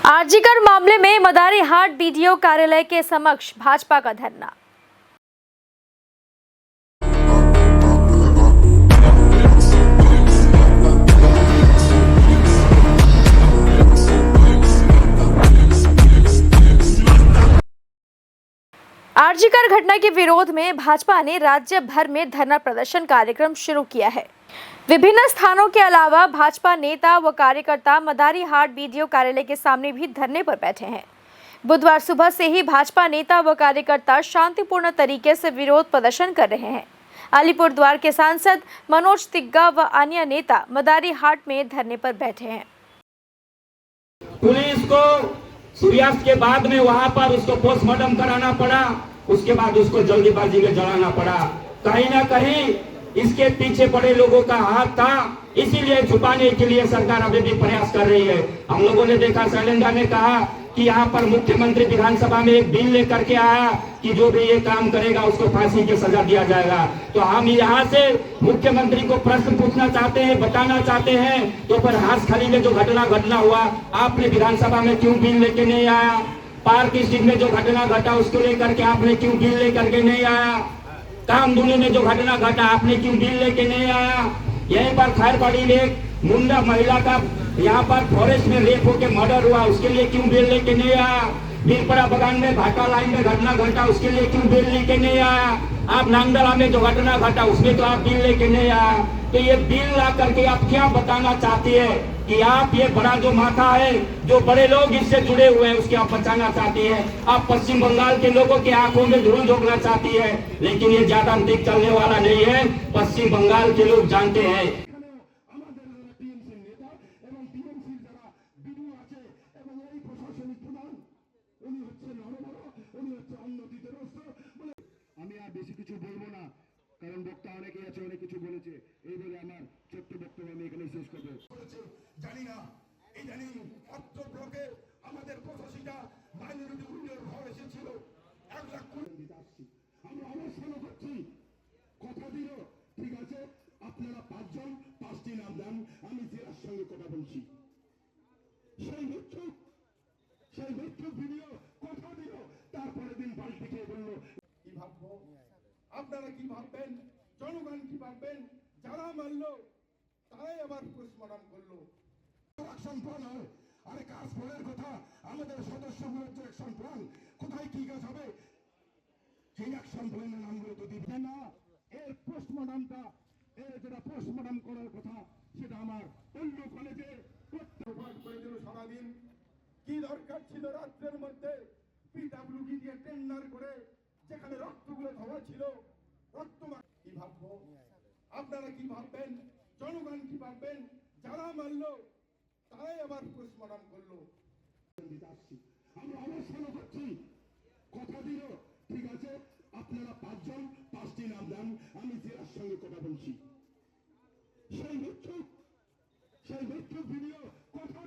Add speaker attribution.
Speaker 1: आरजीकर मामले में मदारीहाट बीडीओ कार्यालय के समक्ष भाजपा का धरना। आरजीकर घटना के विरोध में भाजपा ने राज्य भर में धरना प्रदर्शन कार्यक्रम शुरू किया है। विभिन्न स्थानों के अलावा भाजपा नेता व कार्यकर्ता मदारीहाट बीडीओ कार्यालय के सामने भी धरने पर बैठे हैं। बुधवार सुबह से ही भाजपा नेता व कार्यकर्ता शांतिपूर्ण तरीके से विरोध प्रदर्शन कर रहे हैं। अलीपुरद्वार के सांसद मनोज तिग्गा व अन्य नेता मदारीहाट में धरने पर बैठे हैं।
Speaker 2: पुलिस को सूर्यास्त के बाद में वहां पर उसको पोस्टमार्टम कराना पड़ा, उसके बाद उसको जल्दीबाजी में जलाना पड़ा। कहीं ना कहीं इसके पीछे बड़े लोगों का हाथ था, इसीलिए छुपाने के लिए सरकार अभी भी प्रयास कर रही है। हम लोगों ने देखा शैलेंद्र ने कहा कि यहाँ पर मुख्यमंत्री विधानसभा में एक बिल लेकर के आया कि जो भी ये काम करेगा उसको फांसी की सजा दिया जाएगा। तो हम यहाँ से मुख्यमंत्री को प्रश्न पूछना चाहते हैं, बताना चाहते हैं, तो पर हासखाली में जो घटना हुआ, आपने विधानसभा में क्यों बिल लेके नहीं आया? पार्क स्ट्रीट में जो घटना घटा उसको लेकर के आपने क्यों बिल लेकर के नहीं आया? कामधुनी में जो घटना घटा आपने क्यों बिल लेके नहीं आया? यहीं पर खैरपाड़ी में एक मुंडा महिला का यहाँ पर फॉरेस्ट में रेप होकर मर्डर हुआ, उसके लिए क्यों बिल लेके नहीं आया? बीरपड़ा बगान में भाटा लाइन में घटना घटा, उसके लिए क्यों बिल लेके नहीं आया? आप नांगदला में जो घटना घटा उसमें तो आप बिल लेके नहीं आया। तो ये बिल ला करके आप क्या बताना चाहती है कि आप ये बड़ा जो माथा है, जो बड़े लोग इससे जुड़े हुए हैं, उसके आप बचाना चाहती है। आप पश्चिम बंगाल के लोगों की आंखों में धूल झोंकना चाहती है, लेकिन ये ज्यादा दिख चलने वाला नहीं है। पश्चिम बंगाल के लोग जानते हैं।
Speaker 3: বেশি কিছু বলবো না, কারণ বক্তা অনেকেই আছে, অনেক কিছু বলেছে। এই বলে আমার ছোট্ট বক্তব্য আমি এখানে শেষ করবো। জানি না ইদানিং অত্র ব্লকে আমাদের 85টা মাইনরিটি গ্রুপের ঘর এসেছিল, 1 লাখ দিতে আসছি। আমরা অবস্থান করছি, কথা দিল ঠিক আছে, আপনারা 5 জন 5টি নাম দেন, আমি জেলার সঙ্গে কথা বলছি। সেই মিথ্যুক ভিডিও কথা দিল, তারপরে দিন পাল্টে খেয়ে বললো কি ভাববো, আপনারা কি ভাববেন, জনগণ কি ভাববেন? যারা মারলো তারাই আবার পোস্টমর্টম করলো। অ্যাকশন প্ল্যান হয়, আরে কাজ ফলের কথা, আমাদের সদস্যগুলোর যে অ্যাকশন প্ল্যান, কোথায় কি কাজ হবে সেই অ্যাকশন প্ল্যানের নামগুলো তো দিবে না। এর পোস্টমর্টমটা, এর যেটা পোস্টমর্টম করার কথা সেটা আমার অন্য কলেজে প্রত্যাহার করে দিল। সারাদিন কি দরকার ছিল রাত্রের মধ্যে পিডব্লিউডি দিয়ে টেন্ডার করে যেখানে রক্তগুলো ধোয়া ছিল, রক্ত কি ভাববো, আপনারা কি ভাববেন, জনগণ কি ভাববেন? যারা মারলো তারাই আবার পোস্টমর্টম করলো। আমরা অবস্থান করছি, কথা দিল ঠিক আছে, আপনারা 5 জন 5টি নাম দেন, আমি জেলার সঙ্গে কথা বলছি। সেই মিথ্যুক ভিডিও কথা